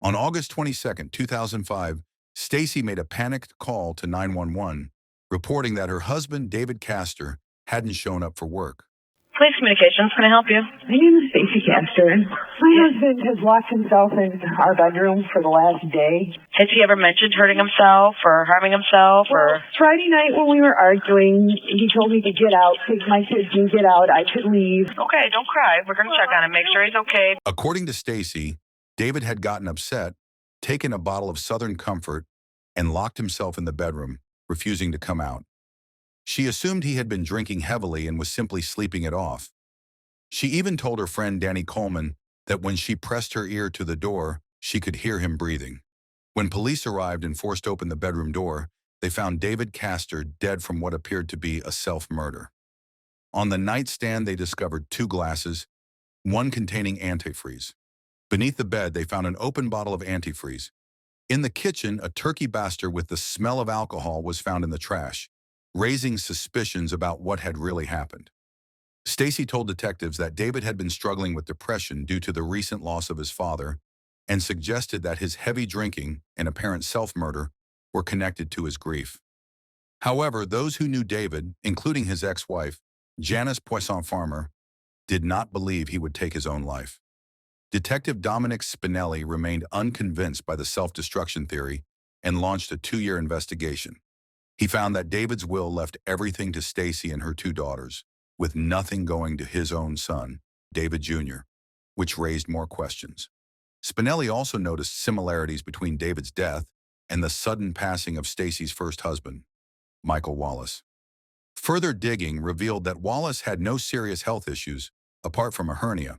On August 22nd, 2005, Stacey made a panicked call to 911, reporting that her husband, David Castor, hadn't shown up for work. Police Communications, can I help you? My name is Stacey Castor. My husband has locked himself in our bedroom for the last day. Has he ever mentioned hurting himself or harming himself or? Friday night when we were arguing, he told me to get out, take my kids and get out. I could leave. Okay, don't cry. We're going to check on him, make sure he's okay. According to Stacey, David had gotten upset, taken a bottle of Southern Comfort, and locked himself in the bedroom, refusing to come out. She assumed he had been drinking heavily and was simply sleeping it off. She even told her friend Danny Coleman that when she pressed her ear to the door, she could hear him breathing. When police arrived and forced open the bedroom door, they found David Castor dead from what appeared to be a self-murder. On the nightstand, they discovered 2 glasses, one containing antifreeze. Beneath the bed, they found an open bottle of antifreeze. In the kitchen, a turkey baster with the smell of alcohol was found in the trash, raising suspicions about what had really happened. Stacey told detectives that David had been struggling with depression due to the recent loss of his father and suggested that his heavy drinking and apparent self-murder were connected to his grief. However, those who knew David, including his ex-wife, Janice Poisson-Farmer, did not believe he would take his own life. Detective Dominic Spinelli remained unconvinced by the self-destruction theory and launched a 2-year investigation. He found that David's will left everything to Stacey and her 2 daughters, with nothing going to his own son, David Jr., which raised more questions. Spinelli also noticed similarities between David's death and the sudden passing of Stacey's first husband, Michael Wallace. Further digging revealed that Wallace had no serious health issues, apart from a hernia.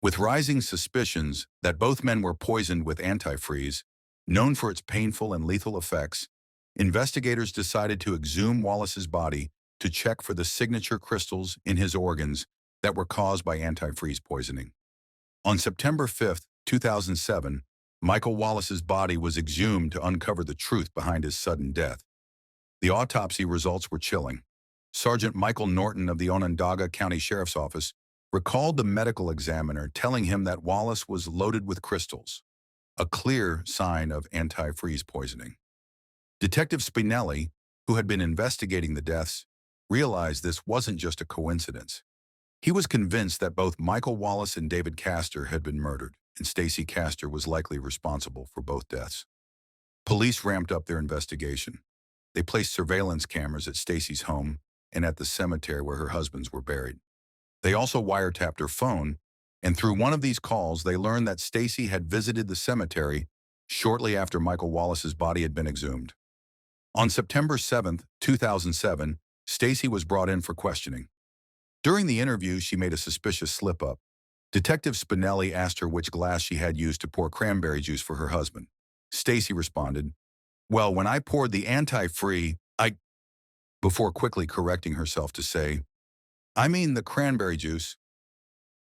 With rising suspicions that both men were poisoned with antifreeze, known for its painful and lethal effects, investigators decided to exhume Wallace's body to check for the signature crystals in his organs that were caused by antifreeze poisoning. On September 5, 2007, Michael Wallace's body was exhumed to uncover the truth behind his sudden death. The autopsy results were chilling. Sergeant Michael Norton of the Onondaga County Sheriff's Office recalled the medical examiner telling him that Wallace was loaded with crystals, a clear sign of antifreeze poisoning. Detective Spinelli, who had been investigating the deaths, realized this wasn't just a coincidence. He was convinced that both Michael Wallace and David Castor had been murdered, and Stacey Castor was likely responsible for both deaths. Police ramped up their investigation. They placed surveillance cameras at Stacey's home and at the cemetery where her husbands were buried. They also wiretapped her phone, and through one of these calls, they learned that Stacey had visited the cemetery shortly after Michael Wallace's body had been exhumed. On September 7, 2007, Stacey was brought in for questioning. During the interview, she made a suspicious slip-up. Detective Spinelli asked her which glass she had used to pour cranberry juice for her husband. Stacey responded, "Well, when I poured the anti-free, before quickly correcting herself to say, "I mean the cranberry juice."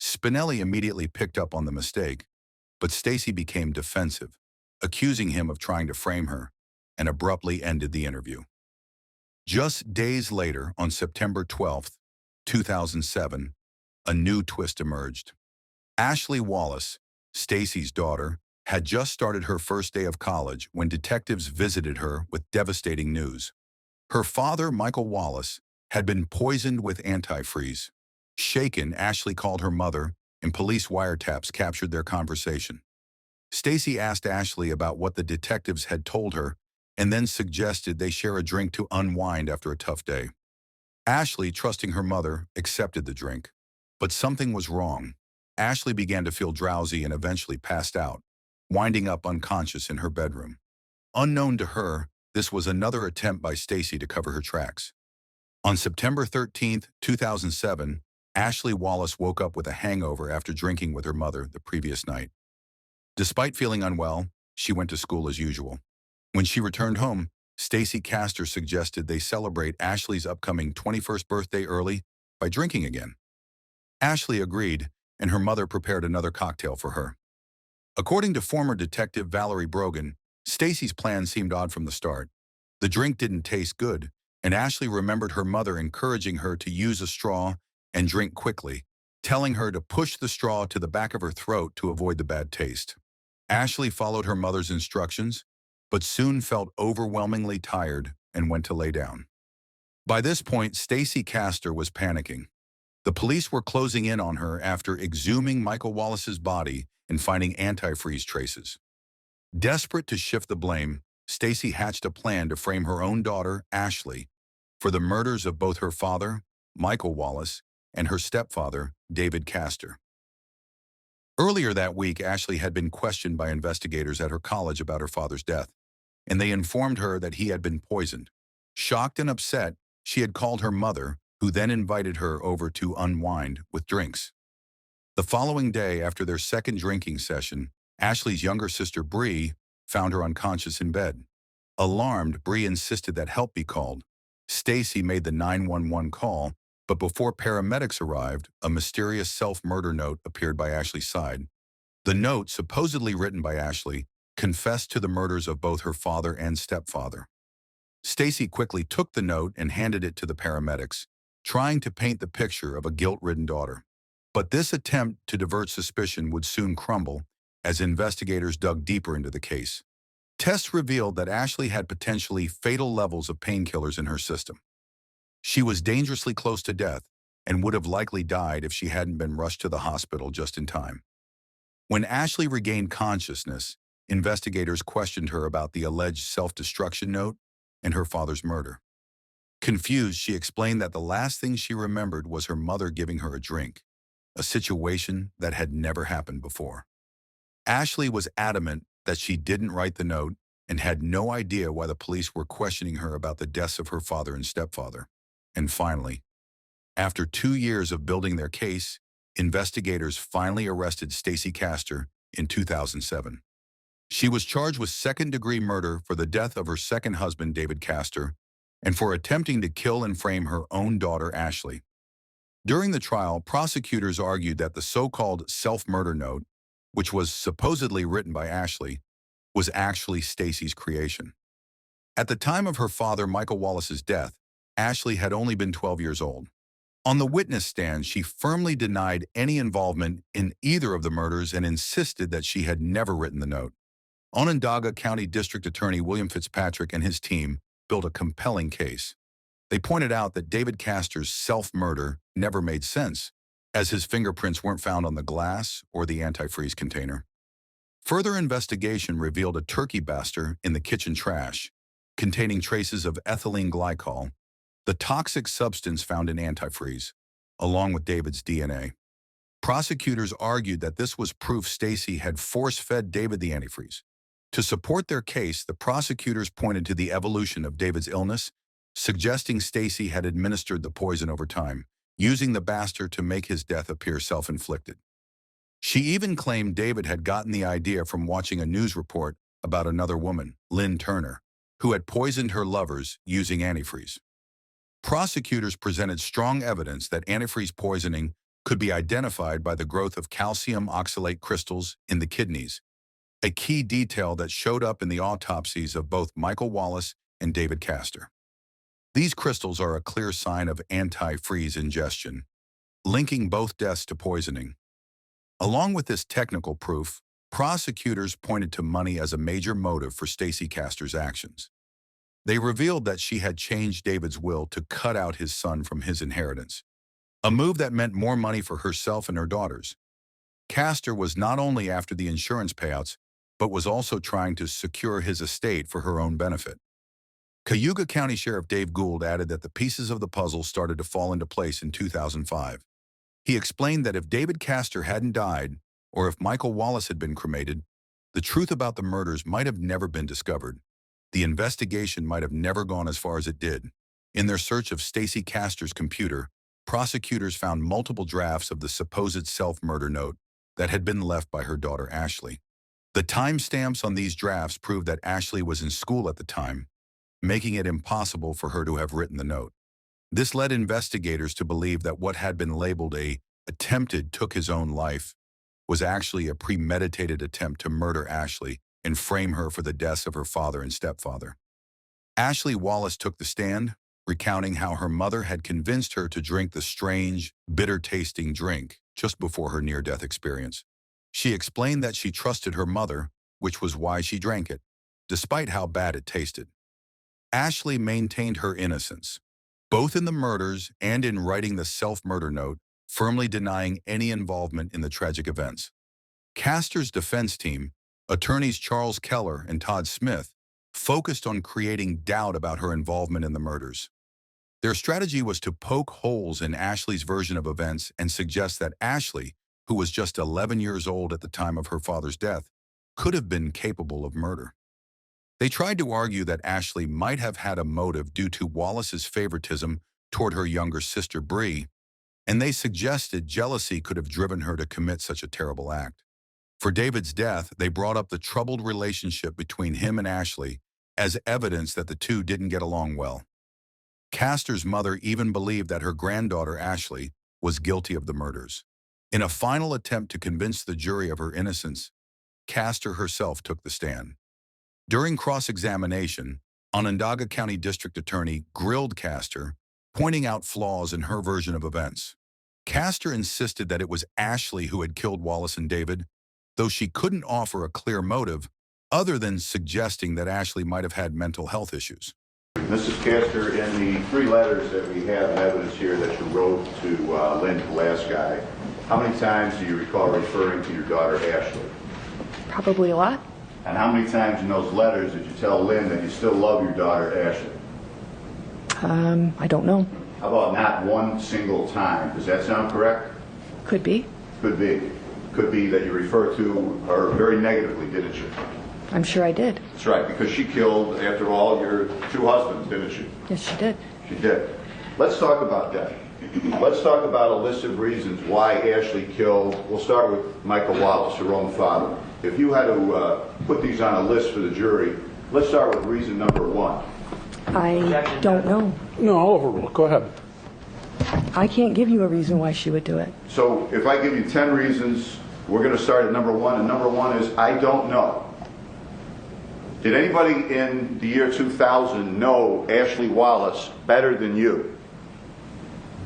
Spinelli immediately picked up on the mistake, but Stacey became defensive, accusing him of trying to frame her, and abruptly ended the interview. Just days later, on September 12, 2007, a new twist emerged. Ashley Wallace, Stacey's daughter, had just started her first day of college when detectives visited her with devastating news. Her father, Michael Wallace, had been poisoned with antifreeze. Shaken, Ashley called her mother, and police wiretaps captured their conversation. Stacey asked Ashley about what the detectives had told her and then suggested they share a drink to unwind after a tough day. Ashley, trusting her mother, accepted the drink. But something was wrong. Ashley began to feel drowsy and eventually passed out, winding up unconscious in her bedroom. Unknown to her, this was another attempt by Stacey to cover her tracks. On September 13, 2007, Ashley Wallace woke up with a hangover after drinking with her mother the previous night. Despite feeling unwell, she went to school as usual. When she returned home, Stacey Castor suggested they celebrate Ashley's upcoming 21st birthday early by drinking again. Ashley agreed, and her mother prepared another cocktail for her. According to former detective Valerie Brogan, Stacey's plan seemed odd from the start. The drink didn't taste good, and Ashley remembered her mother encouraging her to use a straw and drink quickly, telling her to push the straw to the back of her throat to avoid the bad taste. Ashley followed her mother's instructions, but soon felt overwhelmingly tired and went to lay down. By this point, Stacey Castor was panicking. The police were closing in on her after exhuming Michael Wallace's body and finding antifreeze traces. Desperate to shift the blame, Stacey hatched a plan to frame her own daughter, Ashley, for the murders of both her father, Michael Wallace, and her stepfather, David Castor. Earlier that week, Ashley had been questioned by investigators at her college about her father's death, and they informed her that he had been poisoned. Shocked and upset, she had called her mother, who then invited her over to unwind with drinks. The following day, after their second drinking session, Ashley's younger sister, Bree, found her unconscious in bed. Alarmed, Bree insisted that help be called. Stacey made the 911 call, but before paramedics arrived, a mysterious self-murder note appeared by Ashley's side. The note, supposedly written by Ashley, confessed to the murders of both her father and stepfather. Stacey quickly took the note and handed it to the paramedics, trying to paint the picture of a guilt-ridden daughter. But this attempt to divert suspicion would soon crumble as investigators dug deeper into the case. Tests revealed that Ashley had potentially fatal levels of painkillers in her system. She was dangerously close to death and would have likely died if she hadn't been rushed to the hospital just in time. When Ashley regained consciousness, investigators questioned her about the alleged self-destruction note and her father's murder. Confused, she explained that the last thing she remembered was her mother giving her a drink, a situation that had never happened before. Ashley was adamant that she didn't write the note and had no idea why the police were questioning her about the deaths of her father and stepfather. And finally, after 2 years of building their case, investigators finally arrested Stacey Castor in 2007. She was charged with second-degree murder for the death of her second husband, David Castor, and for attempting to kill and frame her own daughter, Ashley. During the trial, prosecutors argued that the so-called self-murder note, which was supposedly written by Ashley, was actually Stacey's creation. At the time of her father, Michael Wallace's death, Ashley had only been 12 years old. On the witness stand, she firmly denied any involvement in either of the murders and insisted that she had never written the note. Onondaga County District Attorney William Fitzpatrick and his team built a compelling case. They pointed out that David Castor's self-murder never made sense, as his fingerprints weren't found on the glass or the antifreeze container. Further investigation revealed a turkey baster in the kitchen trash, containing traces of ethylene glycol, the toxic substance found in antifreeze, along with David's DNA. Prosecutors argued that this was proof Stacey had force-fed David the antifreeze. To support their case, the prosecutors pointed to the evolution of David's illness, suggesting Stacey had administered the poison over time, using the baster to make his death appear self-inflicted. She even claimed David had gotten the idea from watching a news report about another woman, Lynn Turner, who had poisoned her lovers using antifreeze. Prosecutors presented strong evidence that antifreeze poisoning could be identified by the growth of calcium oxalate crystals in the kidneys, a key detail that showed up in the autopsies of both Michael Wallace and David Castor. These crystals are a clear sign of antifreeze ingestion, linking both deaths to poisoning. Along with this technical proof, prosecutors pointed to money as a major motive for Stacey Castor's actions. They revealed that she had changed David's will to cut out his son from his inheritance, a move that meant more money for herself and her daughters. Castor was not only after the insurance payouts, but was also trying to secure his estate for her own benefit. Cayuga County Sheriff Dave Gould added that the pieces of the puzzle started to fall into place in 2005. He explained that if David Castor hadn't died, or if Michael Wallace had been cremated, the truth about the murders might have never been discovered. The investigation might have never gone as far as it did. In their search of Stacey Castor's computer, prosecutors found multiple drafts of the supposed self-murder note that had been left by her daughter Ashley. The timestamps on these drafts proved that Ashley was in school at the time, making it impossible for her to have written the note. This led investigators to believe that what had been labeled a attempted took his own life was actually a premeditated attempt to murder Ashley and frame her for the deaths of her father and stepfather. Ashley Wallace took the stand, recounting how her mother had convinced her to drink the strange, bitter-tasting drink just before her near-death experience. She explained that she trusted her mother, which was why she drank it, despite how bad it tasted. Ashley maintained her innocence, both in the murders and in writing the self-murder note, firmly denying any involvement in the tragic events. Castor's defense team, attorneys Charles Keller and Todd Smith, focused on creating doubt about her involvement in the murders. Their strategy was to poke holes in Ashley's version of events and suggest that Ashley, who was just 11 years old at the time of her father's death, could have been capable of murder. They tried to argue that Ashley might have had a motive due to Wallace's favoritism toward her younger sister Bree, and they suggested jealousy could have driven her to commit such a terrible act. For David's death, they brought up the troubled relationship between him and Ashley as evidence that the two didn't get along well. Castor's mother even believed that her granddaughter Ashley was guilty of the murders. In a final attempt to convince the jury of her innocence, Castor herself took the stand. During cross-examination, Onondaga County District Attorney grilled Castor, pointing out flaws in her version of events. Castor insisted that it was Ashley who had killed Wallace and David, though she couldn't offer a clear motive other than suggesting that Ashley might have had mental health issues. Mrs. Castor, in the 3 letters that we have in evidence here that you wrote to Lynn, the last guy, how many times do you recall referring to your daughter Ashley? Probably a lot. And how many times in those letters did you tell Lynn that you still love your daughter Ashley? I don't know. How about not one single time? Does that sound correct? Could be. Could be. Could be that you referred to her very negatively, didn't you? I'm sure I did. That's right, because she killed, after all, your 2 husbands, didn't she? Yes, she did. She did. Let's talk about that. Let's talk about a list of reasons why Ashley killed. We'll start with Michael Wallace, her own father. If you had to put these on a list for the jury, let's start with reason number 1. I don't know. No, I'll overrule. Go ahead. I can't give you a reason why she would do it. So if I give you 10 reasons, we're going to start at number 1, and number 1 is I don't know. Did anybody in the year 2000 know Ashley Wallace better than you?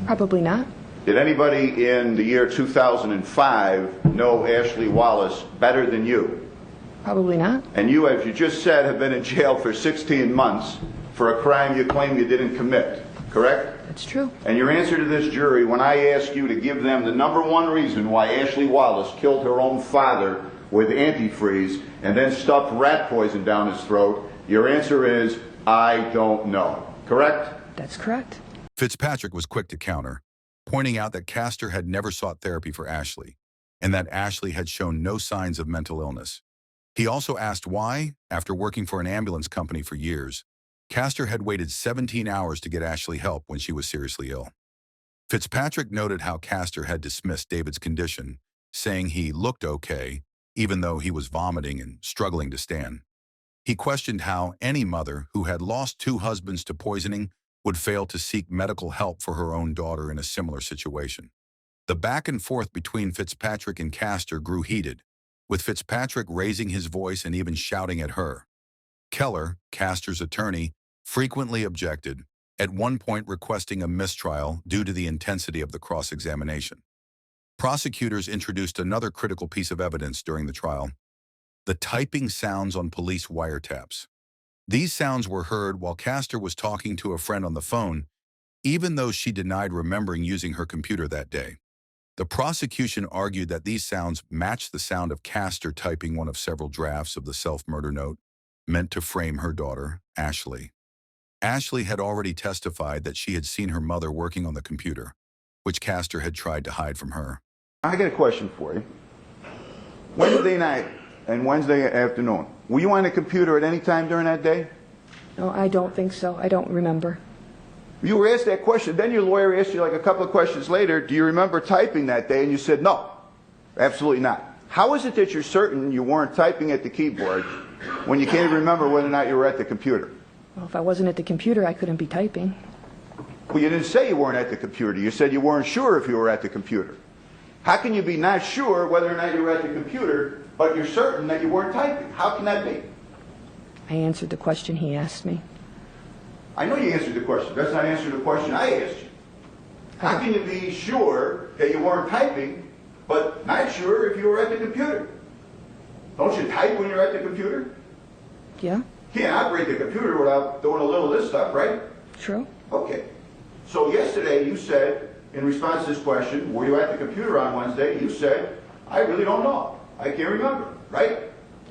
Probably not. Did anybody in the year 2005 know Ashley Wallace better than you? Probably not. And you, as you just said, have been in jail for 16 months for a crime you claim you didn't commit, correct? That's true. And your answer to this jury, when I ask you to give them the number 1 reason why Ashley Wallace killed her own father with antifreeze and then stuffed rat poison down his throat, your answer is, I don't know. Correct? That's correct. Fitzpatrick was quick to counter, pointing out that Castor had never sought therapy for Ashley, and that Ashley had shown no signs of mental illness. He also asked why, after working for an ambulance company for years, Castor had waited 17 hours to get Ashley help when she was seriously ill. Fitzpatrick noted how Castor had dismissed David's condition, saying he looked okay, even though he was vomiting and struggling to stand. He questioned how any mother who had lost 2 husbands to poisoning would fail to seek medical help for her own daughter in a similar situation. The back and forth between Fitzpatrick and Castor grew heated, with Fitzpatrick raising his voice and even shouting at her. Keller, Castor's attorney, frequently objected, at one point requesting a mistrial due to the intensity of the cross-examination. Prosecutors introduced another critical piece of evidence during the trial: the typing sounds on police wiretaps. These sounds were heard while Castor was talking to a friend on the phone, even though she denied remembering using her computer that day. The prosecution argued that these sounds matched the sound of Castor typing one of several drafts of the self-murder note meant to frame her daughter, Ashley. Ashley had already testified that she had seen her mother working on the computer, which Castor had tried to hide from her. I got a question for you. Wednesday night and Wednesday afternoon, were you on the computer at any time during that day? No, I don't think so. I don't remember. You were asked that question. Then your lawyer asked you like a couple of questions later, do you remember typing that day? And you said no, absolutely not. How is it that you're certain you weren't typing at the keyboard when you can't even remember whether or not you were at the computer? Well, if I wasn't at the computer, I couldn't be typing. Well, you didn't say you weren't at the computer. You said you weren't sure if you were at the computer. How can you be not sure whether or not you were at the computer, but you're certain that you weren't typing? How can that be? I answered the question he asked me. I know you answered the question. That's not answering the question I asked you. How can you be sure that you weren't typing, but not sure if you were at the computer? Don't you type when you're at the computer? Yeah, Can't operate the computer without doing a little of this stuff, right? true. Okay. So yesterday you said, in response to this question, were you at the computer on Wednesday? You said, I really don't know. I can't remember, right?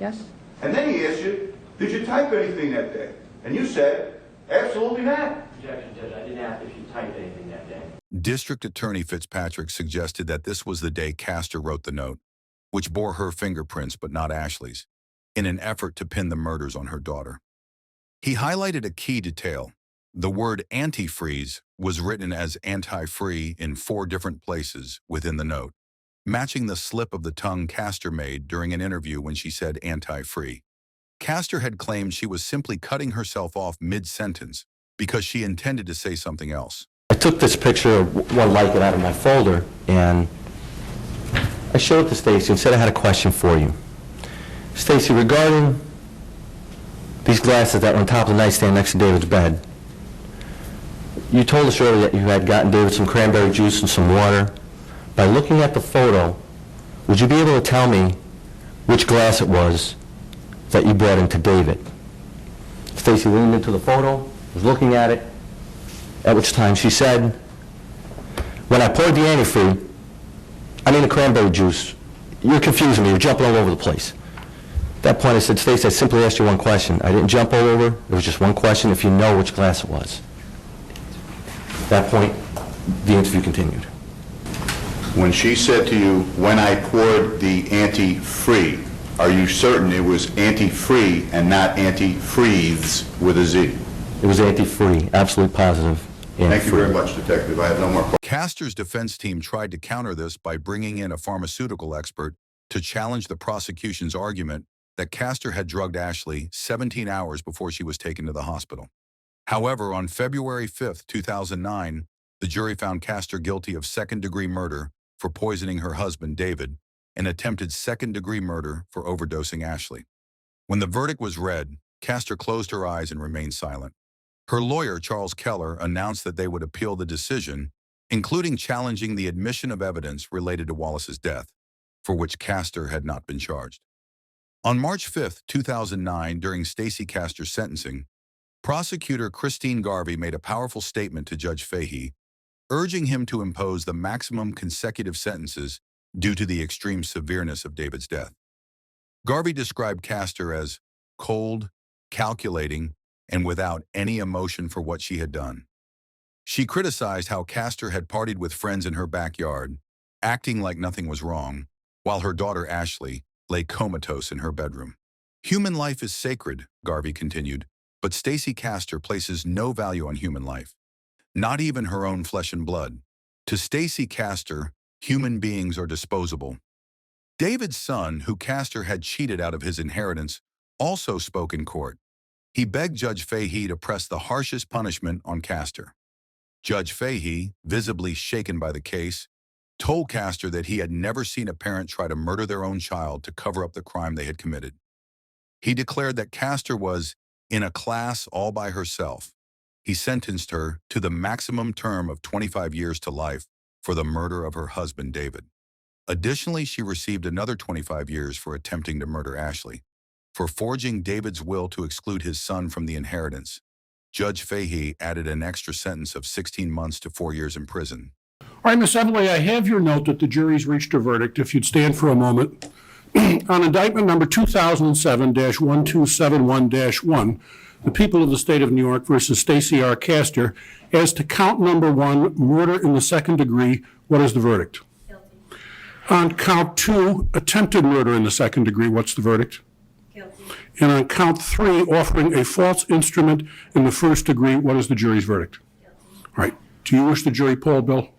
Yes. And then he asked you, did you type anything that day? And you said, absolutely not. Objection, Judge. I didn't ask if you typed anything that day. District Attorney Fitzpatrick suggested that this was the day Castor wrote the note, which bore her fingerprints but not Ashley's, in an effort to pin the murders on her daughter. He highlighted a key detail. The word antifreeze was written as anti-free in 4 different places within the note, matching the slip of the tongue Castor made during an interview when she said anti-free. Castor had claimed she was simply cutting herself off mid-sentence because she intended to say something else. I took this picture of one like it out of my folder, and I showed it to Stacey and said I had a question for you. Stacey, regarding these glasses that were on top of the nightstand next to David's bed, you told us earlier that you had gotten David some cranberry juice and some water. By looking at the photo, would you be able to tell me which glass it was that you brought into David? Stacey leaned into the photo, was looking at it, at which time she said, when I poured the the cranberry juice, you're confusing me, you're jumping all over the place. At that point I said, Stacey, I simply asked you one question. I didn't jump all over, it was just one question, if you know which glass it was. At that point, the interview continued. When she said to you, when I poured the anti-free, are you certain it was anti-free and not anti-freeze with a Z? It was anti-free, absolutely positive. Thank you very much, Detective. I have no more questions. Castor's defense team tried to counter this by bringing in a pharmaceutical expert to challenge the prosecution's argument that Castor had drugged Ashley 17 hours before she was taken to the hospital. However, on February 5, 2009, the jury found Castor guilty of second-degree murder for poisoning her husband, David, and attempted second-degree murder for overdosing Ashley. When the verdict was read, Castor closed her eyes and remained silent. Her lawyer, Charles Keller, announced that they would appeal the decision, including challenging the admission of evidence related to Wallace's death, for which Castor had not been charged. On March 5, 2009, during Stacey Castor's sentencing, prosecutor Christine Garvey made a powerful statement to Judge Fahey, urging him to impose the maximum consecutive sentences due to the extreme severeness of David's death. Garvey described Castor as cold, calculating, and without any emotion for what she had done. She criticized how Castor had partied with friends in her backyard, acting like nothing was wrong, while her daughter Ashley lay comatose in her bedroom. Human life is sacred, Garvey continued, but Stacey Castor places no value on human life, not even her own flesh and blood. To Stacey Castor, human beings are disposable. David's son, who Castor had cheated out of his inheritance, also spoke in court. He begged Judge Fahey to press the harshest punishment on Castor. Judge Fahey, visibly shaken by the case, told Castor that he had never seen a parent try to murder their own child to cover up the crime they had committed. He declared that Castor was in a class all by herself. He sentenced her to the maximum term of 25 years to life for the murder of her husband, David. Additionally, she received another 25 years for attempting to murder Ashley. For forging David's will to exclude his son from the inheritance, Judge Fahey added an extra sentence of 16 months to 4 years in prison. All right, Ms. Everly, I have your note that the jury's reached a verdict. If you'd stand for a moment. On indictment number 2007-1271-1, the people of the state of New York versus Stacey R. Castor, as to count number 1, murder in the second degree, what is the verdict? Guilty. On count 2, attempted murder in the second degree, what's the verdict? Guilty. And on count 3, offering a false instrument in the first degree, what is the jury's verdict? Guilty. All right. Do you wish the jury poll, Bill?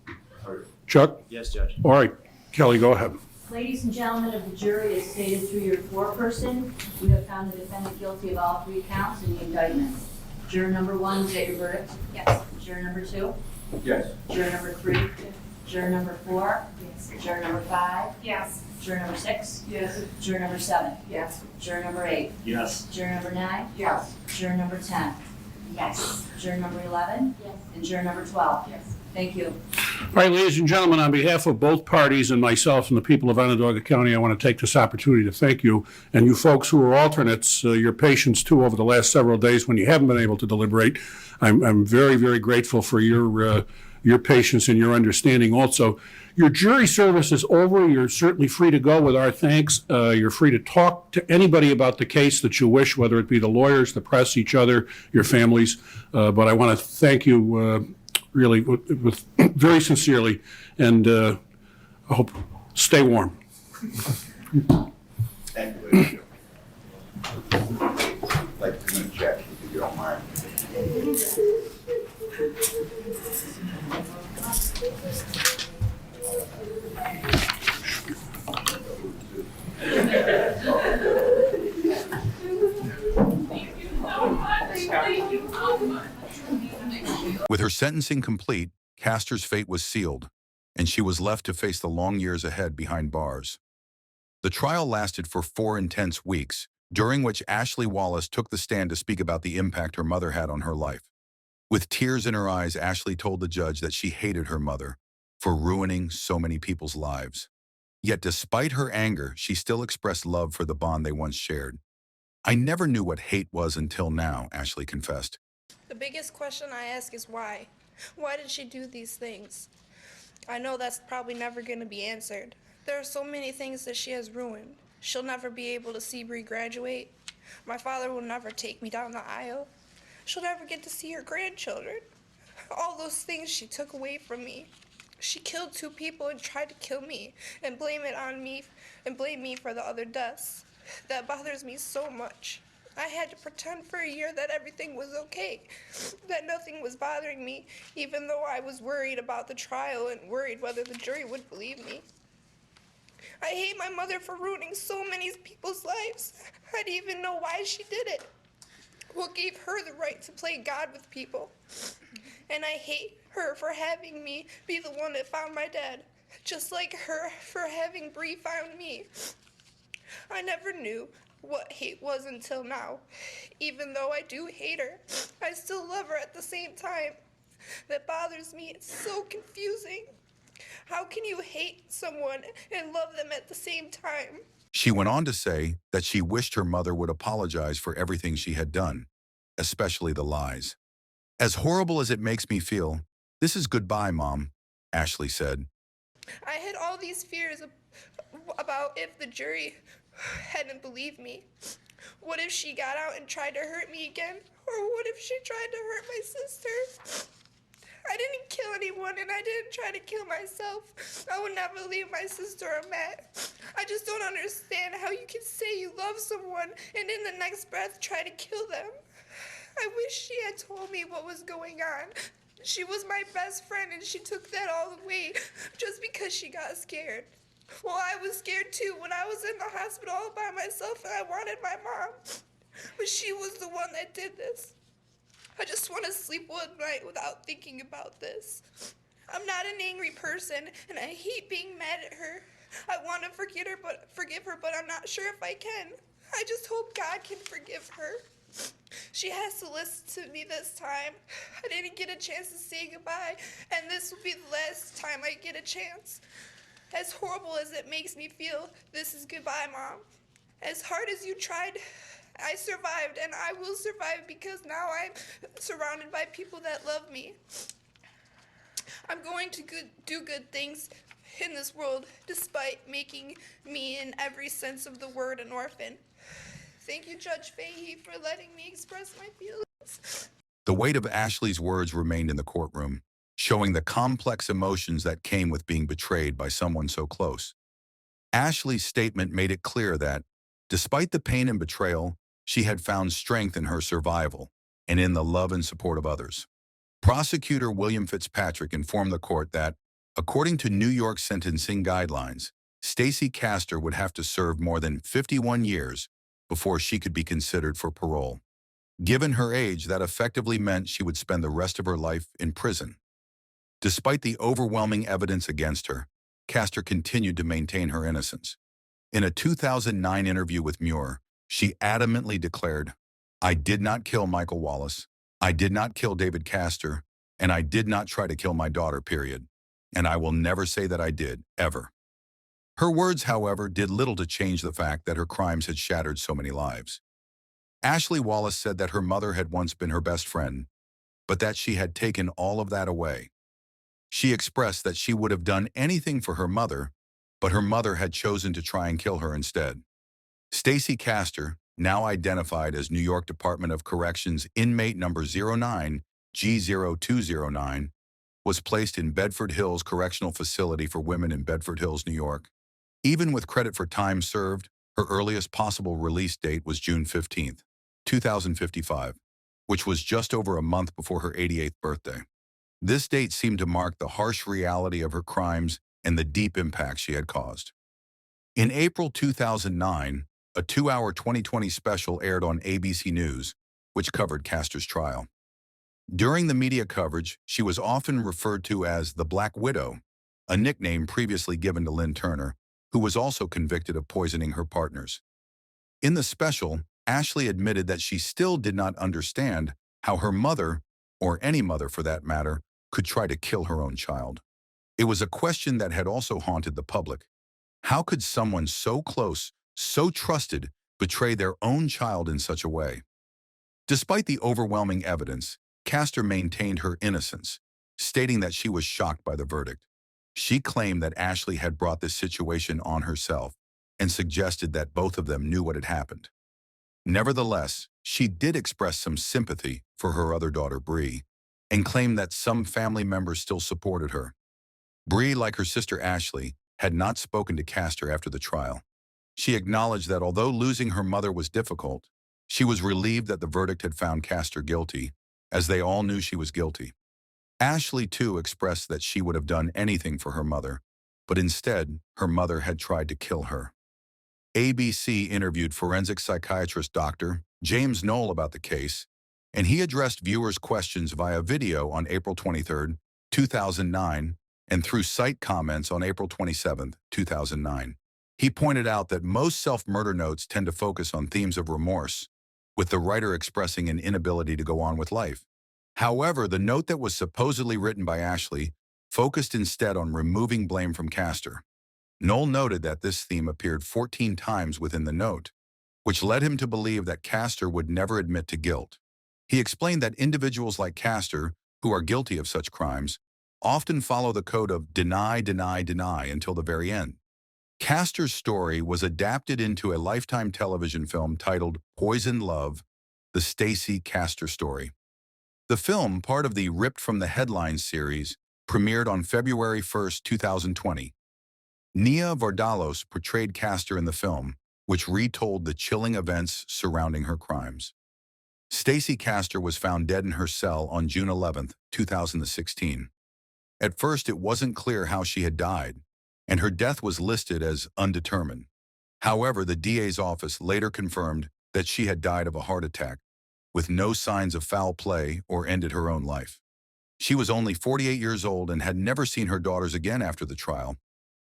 Chuck? Yes, Judge. All right. Kelly, go ahead. Ladies and gentlemen of the jury, as stated through your foreperson, you have found the defendant guilty of all 3 counts in the indictment. Juror number 1, is that your verdict? Yes. Juror number 2? Yes. Juror number 3? Yes. Juror number 4? Yes. Juror number 5? Yes. Juror number 6? Yes. Juror number 7? Yes. Juror number 8? Yes. Juror number 9? Yes. Juror number 10? Yes. Juror number 11? Yes. And juror number 12? Yes. Thank you. All right, ladies and gentlemen, on behalf of both parties and myself and the people of Onondaga County, I want to take this opportunity to thank you and you folks who are alternates, your patience too over the last several days when you haven't been able to deliberate. I'm very, very grateful for your patience and your understanding also. Your jury service is over. You're certainly free to go with our thanks. You're free to talk to anybody about the case that you wish, whether it be the lawyers, the press, each other, your families. But I want to thank you really with very sincerely, and I hope stay warm. Thank you. I'd like to check if you don't mind. With her sentencing complete, Castor's fate was sealed, and she was left to face the long years ahead behind bars. The trial lasted for 4 intense weeks, during which Ashley Wallace took the stand to speak about the impact her mother had on her life. With tears in her eyes, Ashley told the judge that she hated her mother for ruining so many people's lives. Yet despite her anger, she still expressed love for the bond they once shared. "I never knew what hate was until now," Ashley confessed. The biggest question I ask is why? Why did she do these things? I know that's probably never going to be answered. There are so many things that she has ruined. She'll never be able to see Bree graduate. My father will never take me down the aisle. She'll never get to see her grandchildren. All those things she took away from me. She killed 2 people and tried to kill me and blame it on me and blame me for the other deaths. That bothers me so much. I had to pretend for a year that everything was okay, that nothing was bothering me, even though I was worried about the trial and worried whether the jury would believe me. I hate my mother for ruining so many people's lives. I didn't even know why she did it. What gave her the right to play God with people? And I hate her for having me be the one that found my dad, just like her for having Bree found me. I never knew what hate was until now. Even though I do hate her, I still love her at the same time. That bothers me. It's so confusing. How can you hate someone and love them at the same time? She went on to say that she wished her mother would apologize for everything she had done, especially the lies. "As horrible as it makes me feel, this is goodbye, Mom," Ashley said. I had all these fears about if the jury hadn't believed me. What if she got out and tried to hurt me again? Or what if she tried to hurt my sister? I didn't kill anyone and I didn't try to kill myself. I would never leave my sister or Matt. I just don't understand how you can say you love someone and in the next breath try to kill them. I wish she had told me what was going on. She was my best friend and she took that all away just because she got scared. Well, I was scared too when I was in the hospital all by myself and I wanted my mom. But she was the one that did this. I just want to sleep one night without thinking about this. I'm not an angry person and I hate being mad at her. I want to forgive her, but I'm not sure if I can. I just hope God can forgive her. She has to listen to me this time. I didn't get a chance to say goodbye, and this will be the last time I get a chance. As horrible as it makes me feel, this is goodbye, Mom. As hard as you tried, I survived, and I will survive because now I'm surrounded by people that love me. I'm going to do good things in this world, despite making me, in every sense of the word, an orphan. Thank you, Judge Fahey, for letting me express my feelings. The weight of Ashley's words remained in the courtroom, showing the complex emotions that came with being betrayed by someone so close. Ashley's statement made it clear that, despite the pain and betrayal, she had found strength in her survival and in the love and support of others. Prosecutor William Fitzpatrick informed the court that, according to New York sentencing guidelines, Stacey Castor would have to serve more than 51 years before she could be considered for parole. Given her age, that effectively meant she would spend the rest of her life in prison. Despite the overwhelming evidence against her, Castor continued to maintain her innocence. In a 2009 interview with Muir, she adamantly declared, "I did not kill Michael Wallace, I did not kill David Castor, and I did not try to kill my daughter, period." and I will never say that I did, ever. Her words, however, did little to change the fact that her crimes had shattered so many lives. Ashley Wallace said that her mother had once been her best friend, but that she had taken all of that away. She expressed that she would have done anything for her mother, but her mother had chosen to try and kill her instead. Stacey Castor, now identified as New York Department of Corrections inmate number 09G0209, was placed in Bedford Hills Correctional Facility for Women in Bedford Hills, New York. Even with credit for time served, her earliest possible release date was June 15, 2055, which was just over a month before her 88th birthday. This date seemed to mark the harsh reality of her crimes and the deep impact she had caused. In April 2009, a 2-hour 2020 special aired on ABC News, which covered Castor's trial. During the media coverage, she was often referred to as the Black Widow, a nickname previously given to Lynn Turner, who was also convicted of poisoning her partners. In the special, Ashley admitted that she still did not understand how her mother, or any mother for that matter, could try to kill her own child. It was a question that had also haunted the public. How could someone so close, so trusted, betray their own child in such a way? Despite the overwhelming evidence, Castor maintained her innocence, stating that she was shocked by the verdict. She claimed that Ashley had brought this situation on herself and suggested that both of them knew what had happened. Nevertheless, she did express some sympathy for her other daughter, Bree, and claimed that some family members still supported her. Bree, like her sister Ashley, had not spoken to Castor after the trial. She acknowledged that although losing her mother was difficult, she was relieved that the verdict had found Castor guilty, as they all knew she was guilty. Ashley, too, expressed that she would have done anything for her mother, but instead, her mother had tried to kill her. ABC interviewed forensic psychiatrist Dr. James Knoll about the case, and he addressed viewers' questions via video on April 23, 2009, and through site comments on April 27, 2009. He pointed out that most self-murder notes tend to focus on themes of remorse, with the writer expressing an inability to go on with life. However, the note that was supposedly written by Ashley focused instead on removing blame from Castor. Knoll noted that this theme appeared 14 times within the note, which led him to believe that Castor would never admit to guilt. He explained that individuals like Castor, who are guilty of such crimes, often follow the code of deny, deny, deny until the very end. Castor's story was adapted into a Lifetime television film titled Poisoned Love, the Stacey Castor Story. The film, part of the Ripped from the Headlines series, premiered on February 1, 2020. Nia Vardalos portrayed Castor in the film, which retold the chilling events surrounding her crimes. Stacey Castor was found dead in her cell on June 11, 2016. At first, it wasn't clear how she had died, and her death was listed as undetermined. However, the DA's office later confirmed that she had died of a heart attack, with no signs of foul play or ended her own life. She was only 48 years old and had never seen her daughters again after the trial.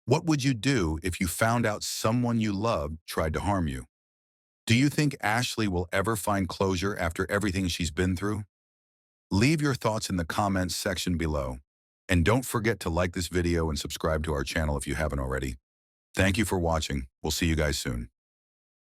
What would you do if you found out someone you loved tried to harm you? Do you think Ashley will ever find closure after everything she's been through? Leave your thoughts in the comments section below. And don't forget to like this video and subscribe to our channel if you haven't already. Thank you for watching. We'll see you guys soon.